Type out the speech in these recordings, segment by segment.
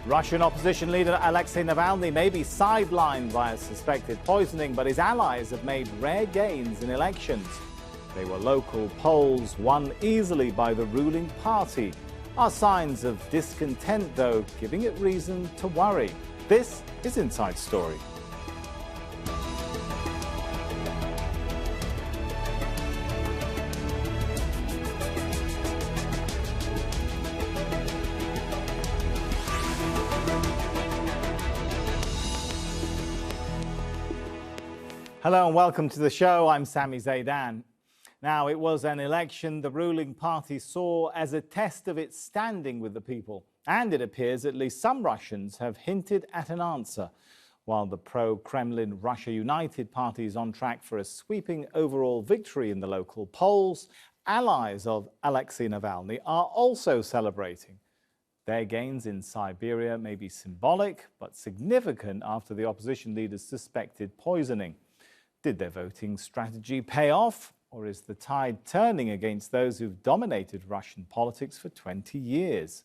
Russian opposition leader Alexei Navalny may be sidelined by a suspected poisoning, but his allies have made rare gains in elections. They were local polls won easily by the ruling party. Are signs of discontent, though, giving it reason to worry? This is Inside Story. Hello and welcome to the show. I'm Sami Zeidan. Now, it was an election the ruling party saw as a test of its standing with the people. And it appears at least some Russians have hinted at an answer. While the pro-Kremlin Russia United Party is on track for a sweeping overall victory in the local polls, allies of Alexei Navalny are also celebrating. Their gains in Siberia may be symbolic, but significant after the opposition leader's suspected poisoning. Did their voting strategy pay off, or is the tide turning against those who've dominated Russian politics for 20 years?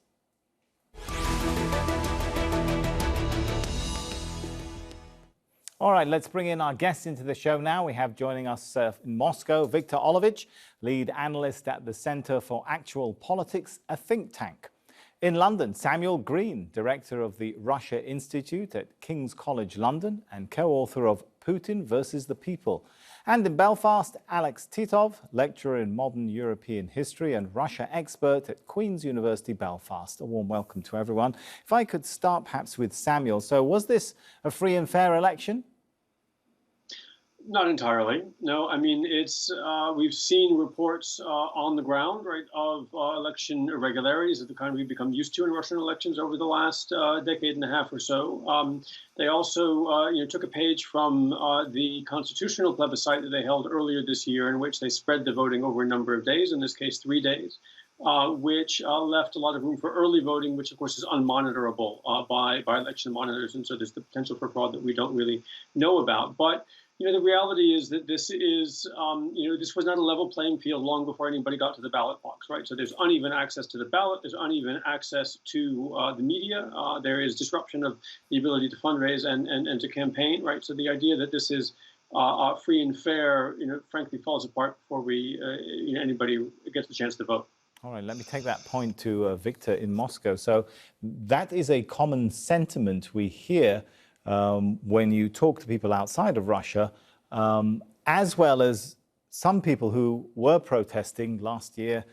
All right, let's bring in our guests into the show now. We have joining us in Moscow, Viktor Olevich, lead analyst at the Center for Actual Politics, a think tank. In London, Greene, director of the Russia Institute at King's College London and co-author of Putin versus the People. And in Belfast, Alex Titov, lecturer in modern European history and Russia expert at Queen's University Belfast. A warm welcome to everyone. If I could start perhaps with Samuel. So was this a free and fair election? Not entirely. No, I mean, it's we've seen reports on the ground, right, of election irregularities of the kind we've become used to in Russian elections over the last decade and a half or so. They also took a page from the constitutional plebiscite that they held earlier this year, in which they spread the voting over a number of days, in this case 3 days, which left a lot of room for early voting, which of course is unmonitorable by election monitors, and so there's the potential for fraud that we don't really know about. But the reality is that this is, this was not a level playing field long before anybody got to the ballot box, right? So there's uneven access to the ballot, there's uneven access to the media, there is disruption of the ability to fundraise and to campaign, right? So the idea that this is free and fair, frankly, falls apart before anybody gets the chance to vote. All right, let me take that point to Viktor in Moscow. So that is a common sentiment we hear when you talk to people outside of Russia, as well as some people who were protesting last year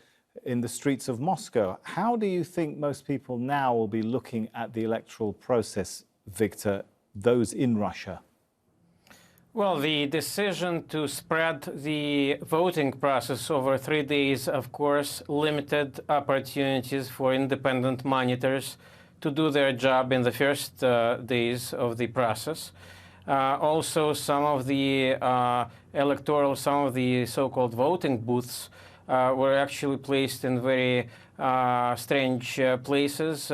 in the streets of Moscow. How do you think most people now will be looking at the electoral process, Viktor, those in Russia? Well, the decision to spread the voting process over 3 days, of course, limited opportunities for independent monitors to do their job in the first days of the process. Also, some of the some of the so-called voting booths were actually placed in very strange places.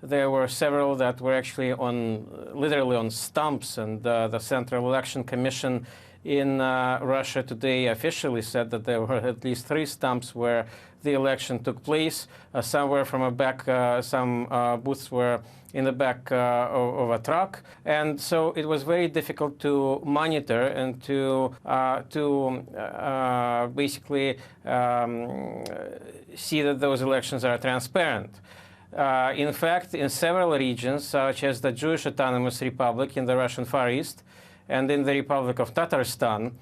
There were several that were actually literally on stumps, and the Central Election Commission in Russia today officially said that there were at least 3 stumps where the election took place. Somewhere from a back, some booths were in the back of a truck, and so it was very difficult to monitor and to basically see that those elections are transparent. In fact, in several regions, such as the Jewish Autonomous Republic in the Russian Far East and in the Republic of Tatarstan,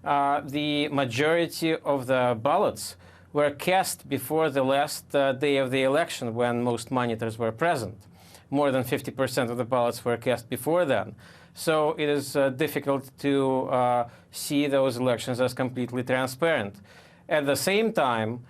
the majority of the ballots were cast before the last day of the election, when most monitors were present. More than 50% of the ballots were cast before then. So it is difficult to see those elections as completely transparent. At the same time,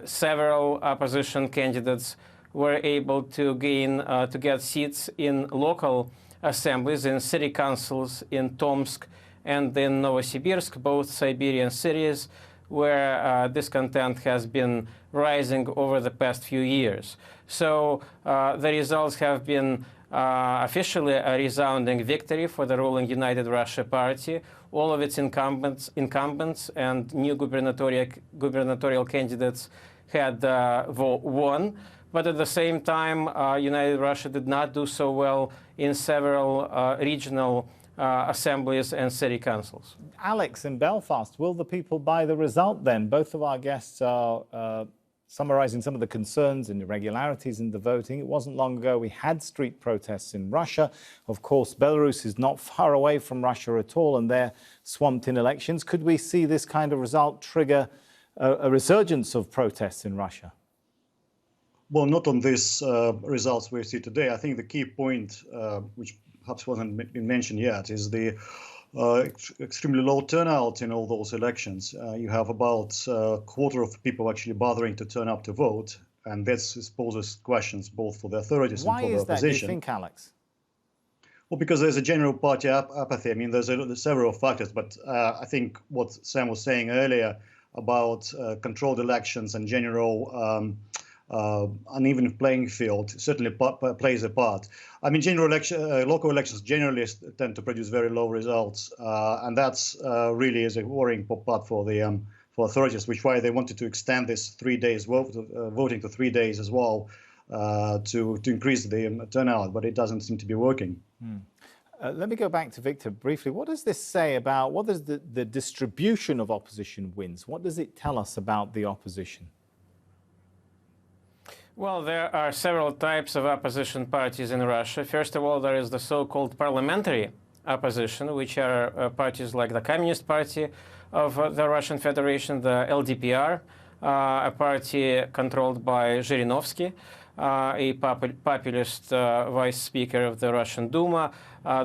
several opposition candidates were able to get seats in local assemblies, in city councils in Tomsk and in Novosibirsk, both Siberian cities, where discontent has been rising over the past few years. So the results have been officially a resounding victory for the ruling United Russia Party. All of its incumbents and new gubernatorial candidates had won. But at the same time, United Russia did not do so well in several regional assemblies and city councils. Alex, in Belfast, will the people buy the result then? Both of our guests are summarizing some of the concerns and irregularities in the voting. It wasn't long ago we had street protests in Russia. Of course, Belarus is not far away from Russia at all, and they're swamped in elections. Could we see this kind of result trigger a resurgence of protests in Russia? Well, not on these results we see today. I think the key point, which perhaps wasn't been mentioned yet, is the extremely low turnout in all those elections. You have about a quarter of people actually bothering to turn up to vote, and this poses questions both for the authorities and for the opposition. Why is that, do you think, Alex? Well, because there's a general party apathy. I mean, there's several factors, but I think what Sam was saying earlier about controlled elections and general uneven playing field certainly plays a part. I mean, local elections generally tend to produce very low results, and that's really is a worrying part for the for authorities, which why they wanted to extend this 3 days voting to 3 days as well to increase the turnout, but it doesn't seem to be working. Let me go back to Victor briefly. What does this say about, what is the distribution of opposition wins? What does it tell us about the opposition? Well, there are several types of opposition parties in Russia. First of all, there is the so-called parliamentary opposition, which are parties like the Communist Party of the Russian Federation, the LDPR, a party controlled by Zhirinovsky, a populist vice speaker of the Russian Duma,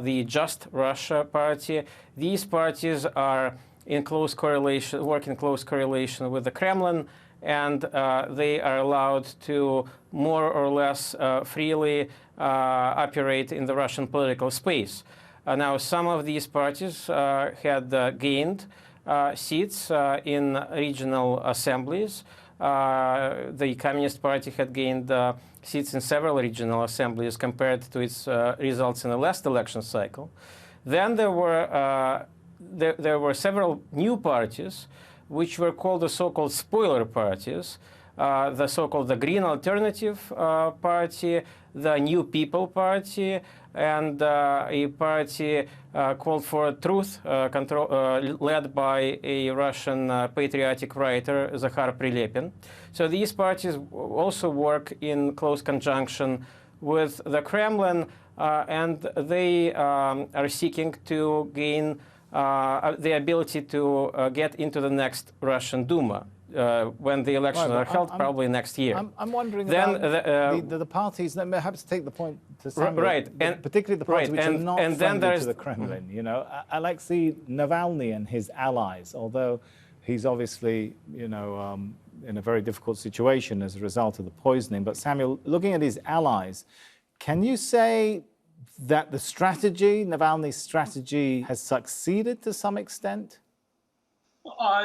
the Just Russia party. These parties are in close correlation, work in close correlation with the Kremlin, and they are allowed to more or less freely operate in the Russian political space. Now, some of these parties had gained seats in regional assemblies. The Communist Party had gained seats in several regional assemblies compared to its results in the last election cycle. Then there were several new parties which were called the so-called spoiler parties, the so-called the Green Alternative Party, the New People Party, and a party called for Truth, led by a Russian patriotic writer, Zakhar Prilepin. So these parties also work in close conjunction with the Kremlin, and they are seeking to gain the ability to get into the next Russian Duma when the elections are held, probably next year. I'm wondering about the parties. Let me perhaps take the point to Sami, right, and particularly the parties which are not friendly to the Kremlin. Mm-hmm. You know, Alexei Navalny and his allies, although he's obviously, you know, in a very difficult situation as a result of the poisoning. But Samuel, looking at his allies, can you say that the strategy, Navalny's strategy, has succeeded to some extent?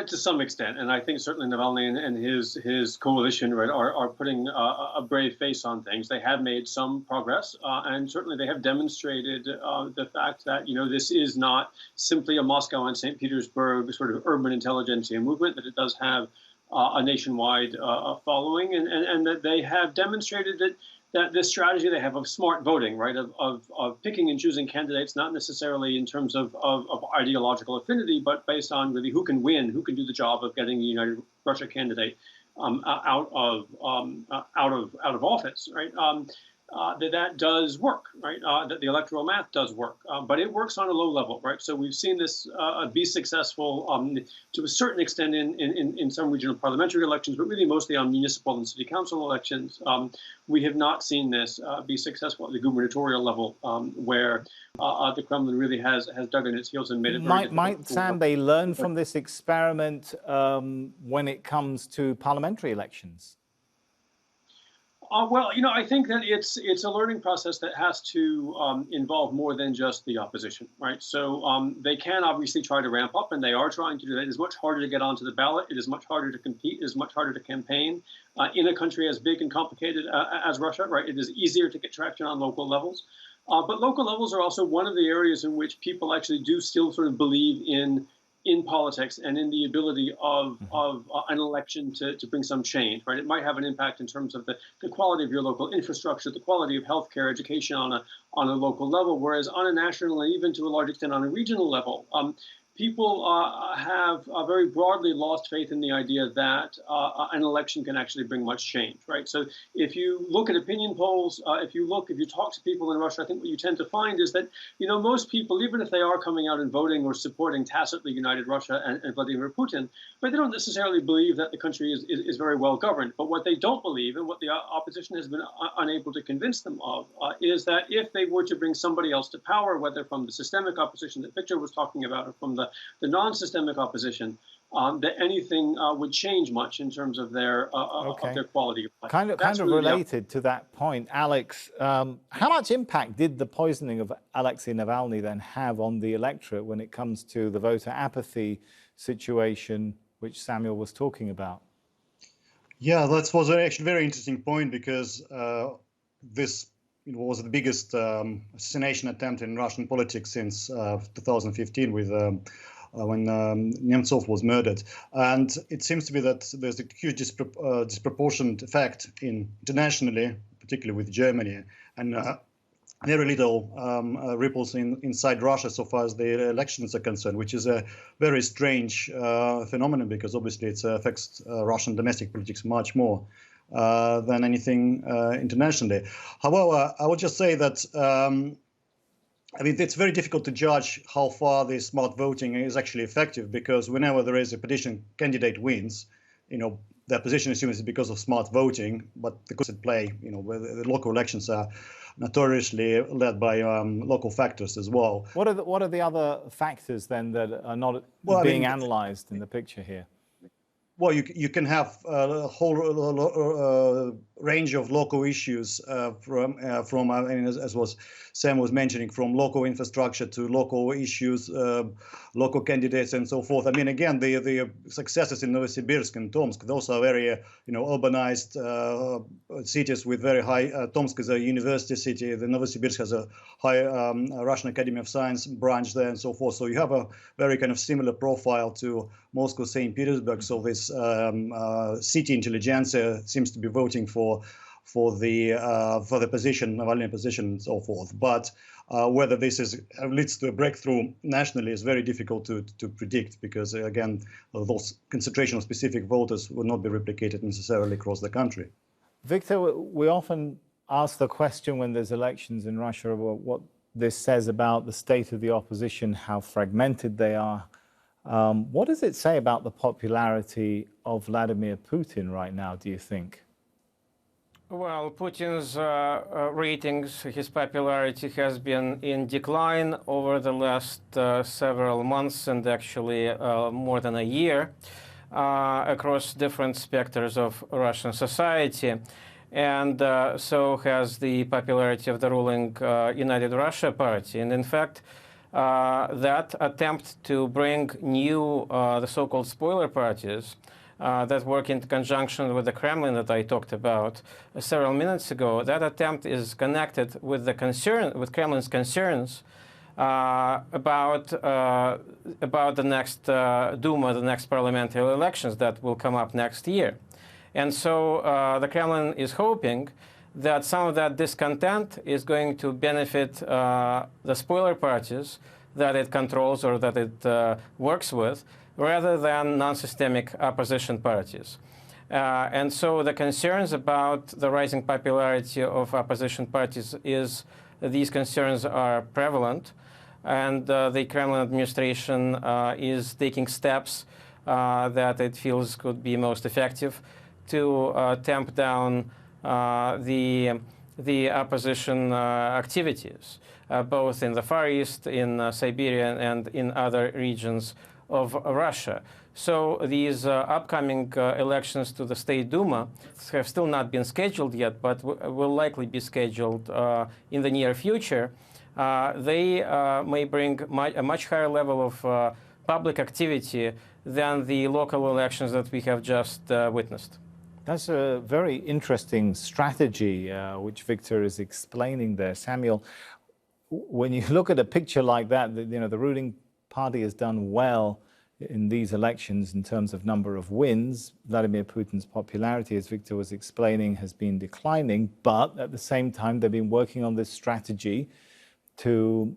To some extent, and I think certainly Navalny and his coalition, right, are putting a brave face on things. They have made some progress, and certainly they have demonstrated the fact that, you know, this is not simply a Moscow and St. Petersburg sort of urban intelligentsia movement, that it does have a nationwide following, and that they have demonstrated that this strategy they have of smart voting, right, of picking and choosing candidates, not necessarily in terms of ideological affinity, but based on really who can win, who can do the job of getting the United Russia candidate out of office, right? That does work, right? That the electoral math does work, but it works on a low level, right? So we've seen this be successful to a certain extent in some regional parliamentary elections, but really mostly on municipal and city council elections. We have not seen this be successful at the gubernatorial level, where the Kremlin really has dug in its heels and made it very Might Sam, they learn from this experiment when it comes to parliamentary elections? Well, you know, I think that it's a learning process that has to involve more than just the opposition, right? So they can obviously try to ramp up, and they are trying to do that. It is much harder to get onto the ballot. It is much harder to compete. It is much harder to campaign in a country as big and complicated as Russia, right? It is easier to get traction on local levels. But local levels are also one of the areas in which people actually do still sort of believe in in politics and in the ability of an election to bring some change, right? It might have an impact in terms of the quality of your local infrastructure, the quality of healthcare, education on a local level, whereas on a national and even to a large extent on a regional level, people have very broadly lost faith in the idea that an election can actually bring much change, right? So if you look at opinion polls, if you talk to people in Russia, I think what you tend to find is that, most people, even if they are coming out and voting or supporting tacitly united Russia and Vladimir Putin, but they don't necessarily believe that the country is very well governed. But what they don't believe, and what the opposition has been unable to convince them of, is that if they were to bring somebody else to power, whether from the systemic opposition that Victor was talking about or from the non-systemic opposition, that anything would change much in terms of their quality of life. Kind of related to that point, Alex, how much impact did the poisoning of Alexei Navalny then have on the electorate when it comes to the voter apathy situation, which Samuel was talking about? Yeah, that was actually a very interesting point, because this was the biggest assassination attempt in Russian politics since 2015 with when Nemtsov was murdered. And it seems to be that there's a huge disproportionate effect internationally, particularly with Germany, and very little ripples inside Russia so far as the elections are concerned, which is a very strange phenomenon, because obviously it affects Russian domestic politics much more than anything internationally. However, I would just say that it's very difficult to judge how far this smart voting is actually effective, because whenever there is a petition candidate wins, the opposition assumes it's because of smart voting, but the course at play, where the local elections are notoriously led by local factors as well. What are the other factors then that are not being analyzed in the picture here? Well, you can have a whole range of local issues as Sam was mentioning, from local infrastructure to local issues, local candidates, and so forth. Again, the successes in Novosibirsk and Tomsk, those are very urbanized cities with very high. Tomsk is a university city. The Novosibirsk has a high Russian Academy of Science branch there, and so forth. So you have a very kind of similar profile to Moscow, St. Petersburg. So this city intelligentsia seems to be voting for the position, Navalny position, and so forth. But whether this leads to a breakthrough nationally is very difficult to predict, because again, those concentration of specific voters will not be replicated necessarily across the country. Victor, we often ask the question when there's elections in Russia about what this says about the state of the opposition, how fragmented they are. What does it say about the popularity of Vladimir Putin right now, do you think? Well, Putin's ratings, his popularity has been in decline over the last several months, and actually more than a year, across different specters of Russian society. And so has the popularity of the ruling United Russia party. And in fact, that attempt to bring new, the so-called spoiler parties, that work in conjunction with the Kremlin that I talked about several minutes ago, that attempt is connected with with Kremlin's concerns about the next Duma, the next parliamentary elections that will come up next year. And so the Kremlin is hoping that some of that discontent is going to benefit the spoiler parties that it controls or that it works with, rather than non-systemic opposition parties. And so the concerns about the rising popularity of opposition parties these concerns are prevalent, and the Kremlin administration is taking steps that it feels could be most effective to tamp down the opposition activities, both in the Far East, in Siberia, and in other regions of Russia. So these upcoming elections to the State Duma have still not been scheduled yet, but will likely be scheduled in the near future. They may bring a much higher level of public activity than the local elections that we have just witnessed. That's a very interesting strategy, which Victor is explaining there. Samuel, when you look at a picture like that, the ruling party has done well in these elections in terms of number of wins. Vladimir Putin's popularity, as Victor was explaining, has been declining, but at the same time, they've been working on this strategy to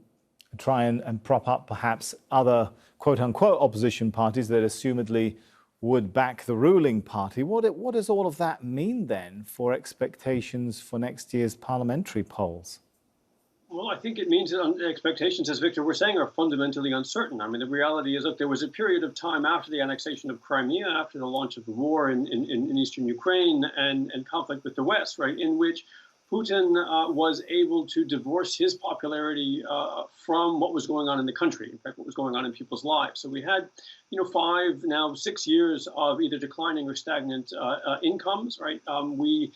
try and prop up perhaps other quote-unquote opposition parties that assumedly would back the ruling party. What does all of that mean then for expectations for next year's parliamentary polls? Well, I think it means that expectations, as Victor was saying, are fundamentally uncertain. I mean, the reality is, look, there was a period of time after the annexation of Crimea, after the launch of the war in eastern Ukraine and conflict with the West, right, in which Putin was able to divorce his popularity from what was going on in the country, in fact, what was going on in people's lives. So we had, 5, now 6 years of either declining or stagnant incomes, right? We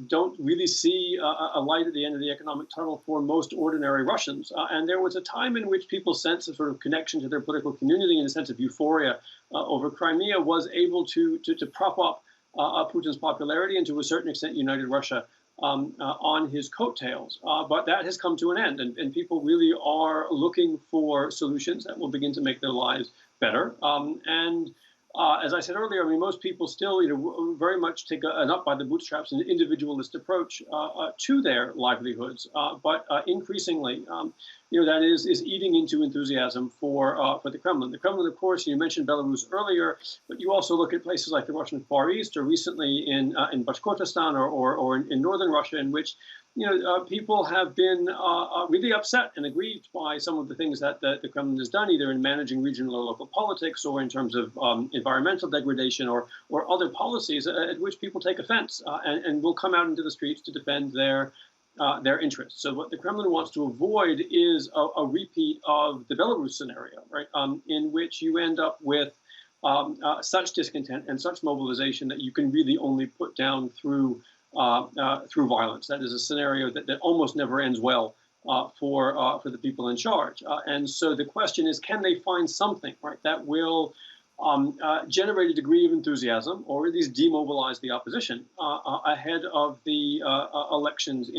don't really see a light at the end of the economic tunnel for most ordinary Russians. And there was a time in which people's sense of sort of connection to their political community and a sense of euphoria over Crimea was able to prop up Putin's popularity and to a certain extent united Russia on his coattails. But that has come to an end, and people really are looking for solutions that will begin to make their lives better. As I said earlier, I mean, most people still, very much take an up by the bootstraps and individualist approach to their livelihoods. But increasingly, that is eating into enthusiasm for the Kremlin. The Kremlin, of course, you mentioned Belarus earlier, but you also look at places like the Russian Far East, or recently in Bashkortostan or in northern Russia, in which people have been really upset and aggrieved by some of the things that the Kremlin has done, either in managing regional or local politics or in terms of environmental degradation or other policies at which people take offense and will come out into the streets to defend their interests. So what the Kremlin wants to avoid is a repeat of the Belarus scenario, right, in which you end up with such discontent and such mobilization that you can really only put down through violence. That is a scenario that almost never ends well for the people in charge. And so the question is, can they find something, right, that will generate a degree of enthusiasm or at least demobilize the opposition ahead of the elections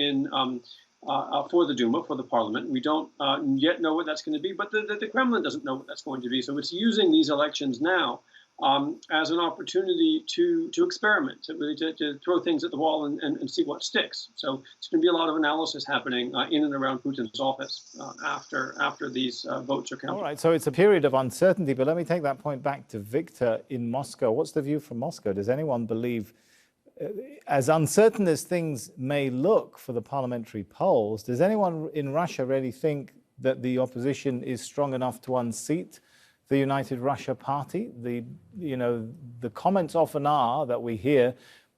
for the Duma, for the parliament. We don't yet know what that's going to be, but the Kremlin doesn't know what that's going to be. So it's using these elections now as an opportunity to experiment, to throw things at the wall and see what sticks. So there's going to be a lot of analysis happening in and around Putin's office after these votes are counted. All right, so it's a period of uncertainty, but let me take that point back to Victor in Moscow. What's the view from Moscow? Does anyone believe, as uncertain as things may look for the parliamentary polls, does anyone in Russia really think that the opposition is strong enough to unseat the United Russia Party? The comments often are that we hear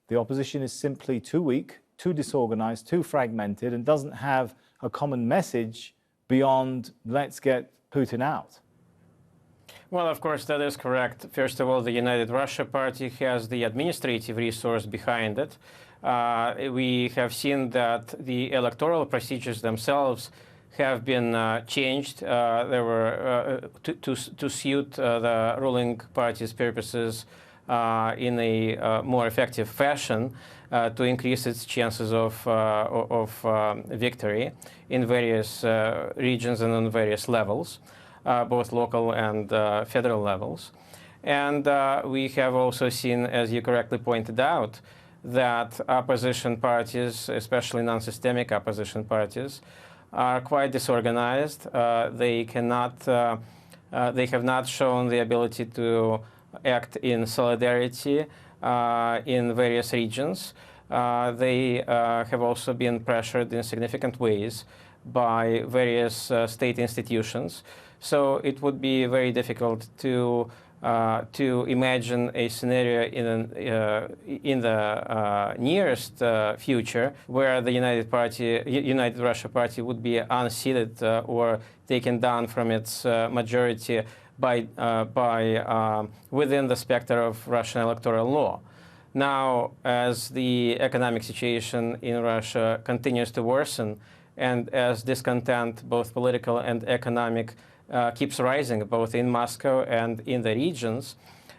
the opposition is simply too weak, too disorganized, too fragmented, and doesn't have a common message beyond let's get Putin out. Well, of course, that is correct. First of all, the United Russia Party has the administrative resource behind it. We have seen that the electoral procedures themselves have been changed. They were to suit the ruling party's purposes in a more effective fashion to increase its chances of victory in various regions and on various levels, both local and federal levels. And we have also seen, as you correctly pointed out, that opposition parties, especially non-systemic opposition parties, are quite disorganized. They have not shown the ability to act in solidarity in various regions. They have also been pressured in significant ways by various state institutions. So it would be very difficult to imagine a scenario in the nearest future where the United Russia Party would be unseated or taken down from its majority by within the specter of Russian electoral law. Now, as the economic situation in Russia continues to worsen, and as discontent, both political and economic, keeps rising both in Moscow and in the regions,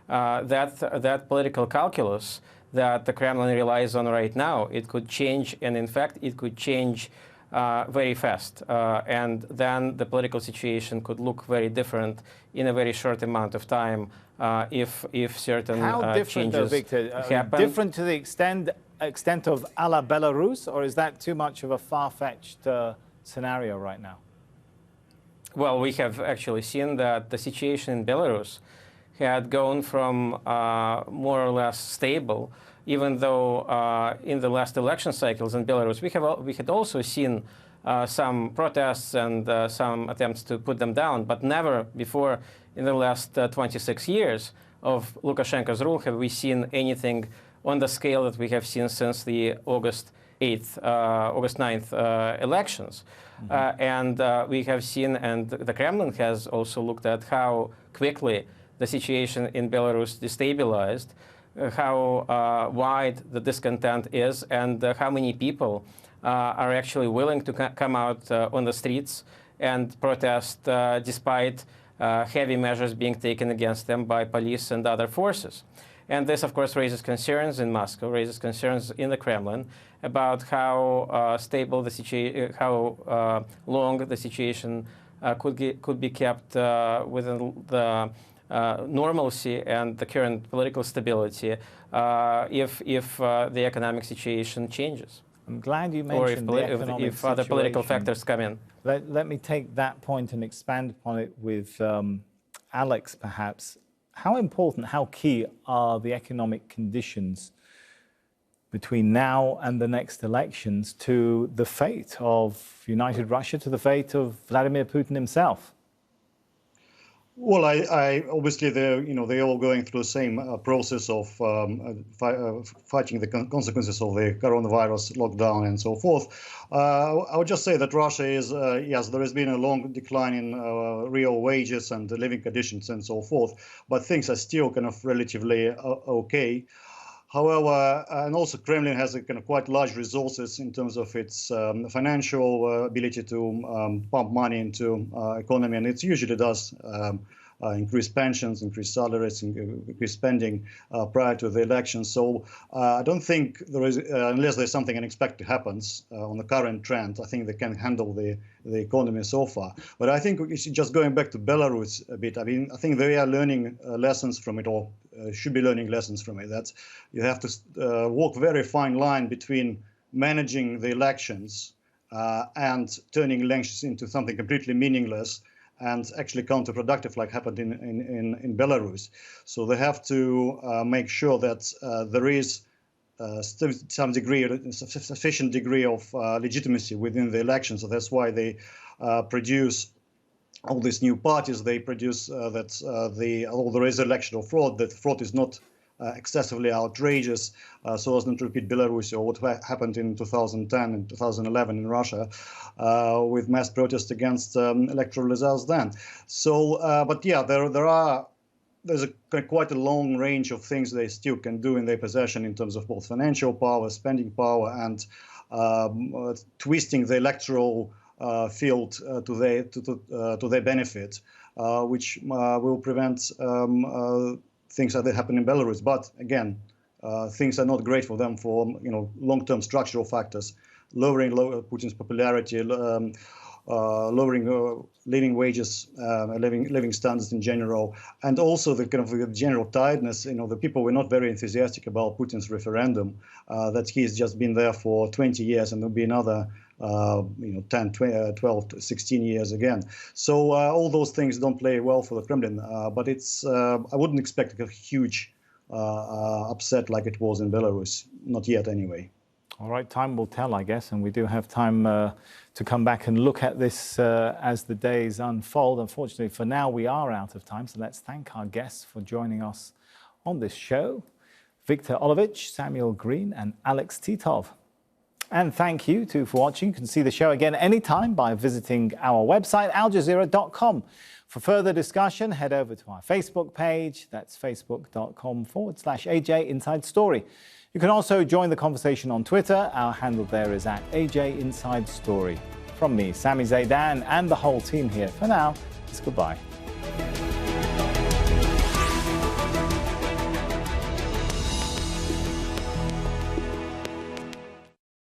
that political calculus that the Kremlin relies on right now, it could change, and in fact, it could change very fast. And then the political situation could look very different in a very short amount of time if certain changes happen. Different to the extent of a la Belarus, or is that too much of a far-fetched scenario right now? Well, we have actually seen that the situation in Belarus had gone from more or less stable, even though in the last election cycles in Belarus, we had also seen some protests and some attempts to put them down, but never before in the last 26 years of Lukashenko's rule have we seen anything on the scale that we have seen since the August 9th elections. And we have seen, and the Kremlin has also looked at how quickly the situation in Belarus destabilized, how wide the discontent is, and how many people are actually willing to come out on the streets and protest despite heavy measures being taken against them by police and other forces. And this, of course, raises concerns in Moscow, raises concerns in the Kremlin about how stable the situation, how long the situation could be kept within the normalcy and the current political stability if the economic situation changes. I'm glad you mentioned if other political factors come in. Let me take that point and expand upon it with Alex, perhaps. How important, how key are the economic conditions between now and the next elections to the fate of United Russia, to the fate of Vladimir Putin himself? Well, I obviously they're all going through the same process of fighting the consequences of the coronavirus lockdown and so forth. I would just say that Russia is yes, there has been a long decline in real wages and living conditions and so forth, but things are still kind of relatively okay. However, and also Kremlin has a kind of quite large resources in terms of its financial ability to pump money into economy, and it usually does increase pensions, increase salaries, increase spending prior to the election. So I don't think there is, unless there's something unexpected happens on the current trend, I think they can handle the economy so far. But I think just going back to Belarus a bit, I mean, I think they are learning lessons from it, or should be learning lessons from it. That you have to walk a very fine line between managing the elections and turning elections into something completely meaningless and actually counterproductive, like happened in Belarus. So they have to make sure that there is some degree, sufficient degree of legitimacy within the elections. So that's why they produce all these new parties. They produce although there is electoral fraud, that fraud is not excessively outrageous, so as not to repeat Belarus or what happened in 2010 and 2011 in Russia with mass protests against electoral results then. So, but yeah, there's quite a long range of things they still can do in their possession in terms of both financial power, spending power, and twisting the electoral field to their benefit, which will prevent things that happen in Belarus. But again, things are not great for them for long-term structural factors, lowering Putin's popularity, lowering living wages, living standards in general, and also the kind of general tiredness. The people were not very enthusiastic about Putin's referendum, that he's just been there for 20 years and there'll be another 10, 12, 16 years again. So all those things don't play well for the Kremlin, but I wouldn't expect a huge upset like it was in Belarus, not yet anyway. All right, time will tell, I guess, and we do have time to come back and look at this as the days unfold. Unfortunately, for now, we are out of time, so let's thank our guests for joining us on this show, Viktor Olevich, Samuel Greene, and Alex Titov. And thank you too for watching. You can see the show again anytime by visiting our website, aljazeera.com. For further discussion, head over to our Facebook page. That's facebook.com/AJ Inside Story. You can also join the conversation on Twitter. Our handle there is @AJ Inside Story. From me, Sami Zeidan, and the whole team here, for now, it's goodbye.